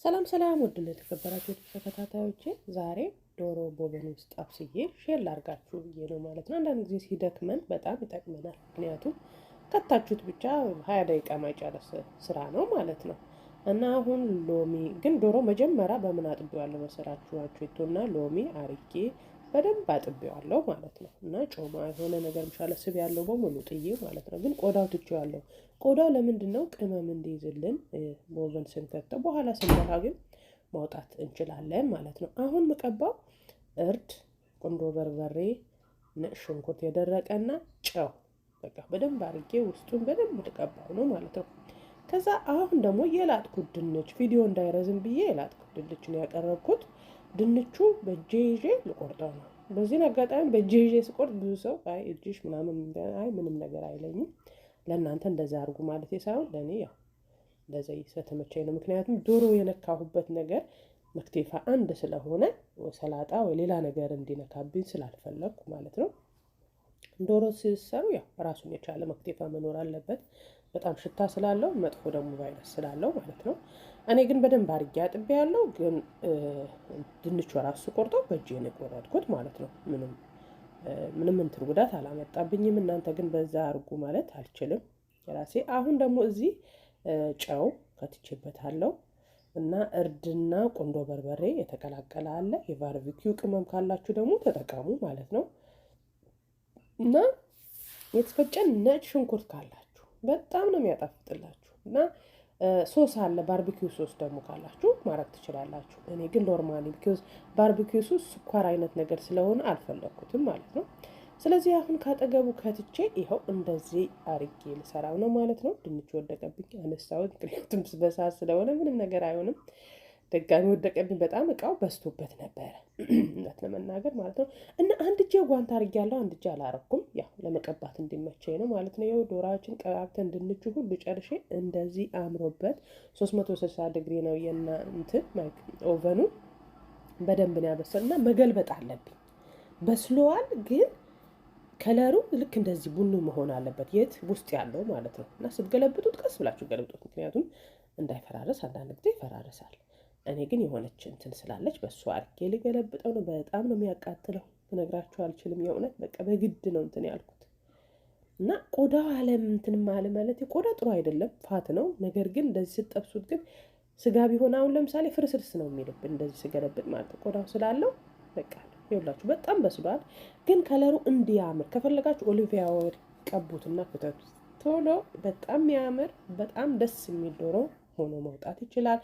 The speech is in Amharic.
ሰላም ሰላም ውድ ለተከበራችሁ ተከታታዮቼ ዛሬ ዶሮ ቦቨን ውስጥ አብስዬ ሼር ላርጋችሁ ብዬ ነው ማለት ነው። አንዳንድ ጊዜ ሲደክመን በጣም ይጠቅመናል። ምክንያቱም ከታችሁት ብቻ 20 ደቂቃ ማይጨርስ ስራ ነው ማለት ነው። እና አሁን ሎሚ ግን ዶሮ መጀመሪያ በምን አጥቤዋለሁ መሰራችሁ? አቼቶና ሎሚ አርጌ በደንብ አጥቤዋለሁ ማለት ነው። እና ጮማ የሆነ ነገር ምሻለ ስብ ያለው በሙሉ ጥዬ ማለት ነው። ግን ቆዳው ትቼዋለሁ። ቆዳው ለምንድነው? ቅመም እንዲይዝልን ቦቨን ስንከተው በኋላ ስንበላ ግን ማውጣት እንችላለን ማለት ነው። አሁን ምቀባው እርድ፣ ቁንዶ በርበሬ፣ ነጭ ሽንኩርት የደረቀና ጨው በቃ በደንብ አርጌ ውስጡን በደንብ ልቀባው ነው ማለት ነው። ከዛ አሁን ደግሞ የላጥኩት ድንች ቪዲዮ እንዳይረዝም ብዬ የላጥኩት ድንች ነው ያቀረብኩት። ድንቹ በእጄ ይዤ ልቆርጠው ነው። በዚህ አጋጣሚ በእጄ ይዤ ስቆርጥ ብዙ ሰው አይ እጅሽ ምናምን አይ ምንም ነገር አይለኝም። ለእናንተ እንደዛ አድርጉ ማለት ሳይሆን ለእኔ ያው እንደዛ ስለተመቸኝ ነው። ምክንያቱም ዶሮ የነካሁበት ነገር መክቴፋ አንድ ስለሆነ ሰላጣ ወይ ሌላ ነገር እንዲነካብኝ ስላልፈለግኩ ማለት ነው። ዶሮ ሲሰሩ ያው ራሱን የቻለ መክቴፋ መኖር አለበት። በጣም ሽታ ስላለው መጥፎ ደግሞ ቫይረስ ስላለው ማለት ነው። እኔ ግን በደንብ አድርጌ አጥቤያለሁ። ግን ድንቹ ራሱ ቆርጦ በእጄ ነው የቆረጥኩት ማለት ነው። ምንም እንትን ጉዳት አላመጣብኝም። እናንተ ግን በዛ አርጉ ማለት አልችልም የራሴ። አሁን ደግሞ እዚህ ጨው ከትቼበታለሁ እና እርድና ቁንዶ በርበሬ የተቀላቀለ አለ። የባርቢኪው ቅመም ካላችሁ ደግሞ ተጠቀሙ ማለት ነው። እና የተፈጨን ነጭ ሽንኩርት ካላችሁ በጣም ነው የሚያጣፍጥላችሁ። እና ሶስ አለ ባርቢኪው ሶስ ደግሞ ካላችሁ ማድረግ ትችላላችሁ። እኔ ግን ኖርማሊ ቢኮዝ ባርቢኪው ሶስ ስኳር አይነት ነገር ስለሆነ አልፈለኩትም ማለት ነው። ስለዚህ አሁን ካጠገቡ ከትቼ ይኸው እንደዚህ አርጌ ልሰራው ነው ማለት ነው። ድንች ወደቀብኝ አነሳሁት፣ ምክንያቱም በሳት ስለሆነ ምንም ነገር አይሆንም። ደጋሚ ወደቀብኝ። በጣም እቃው በዝቶበት ነበረ እውነት ለመናገር ማለት ነው። እና አንድ እጄ ጓንት አርጌያለሁ፣ አንድ እጄ አላረኩም። ያው ለመቀባት እንዲመቸኝ ነው ማለት ነው። ይኸው ዶሮአችን ቀባብተን ድንቹ ሁሉ ጨርሼ እንደዚህ አምሮበት 360 ዲግሪ ነው እንትን ኦቨኑ በደንብ ነው ያበሰልና መገልበጥ አለብኝ። በስሎዋል ግን ከለሩ ልክ እንደዚህ ቡኒ መሆን አለበት፣ የት ውስጥ ያለው ማለት ነው። እና ስትገለብጡት ቀስ ብላችሁ ገለብጡት፣ ምክንያቱም እንዳይፈራረስ። አንዳንድ ጊዜ ይፈራረሳል። እኔ ግን የሆነች እንትን ስላለች በሱ አርጌ ልገለብጠው ነው። በጣም ነው የሚያቃጥለው፣ ልነግራችሁ አልችልም። የእውነት በቃ በግድ ነው እንትን ያልኩት። እና ቆዳው አለም እንትን ማለት ቆዳ ጥሩ አይደለም፣ ፋት ነው። ነገር ግን እንደዚህ ስትጠብሱት ግን ስጋ ቢሆን አሁን ለምሳሌ ፍርስርስ ነው የሚልብን እንደዚህ ስገለብጥ ማለት ነው። ቆዳው ስላለው በቃ ይኸውላችሁ በጣም በስሏል። ግን ከለሩ እንዲያምር ከፈለጋችሁ ኦሊቪያ ኦይል ቀቡትና ክተቱት ቶሎ። በጣም የሚያምር በጣም ደስ የሚል ዶሮ ሆኖ መውጣት ይችላል።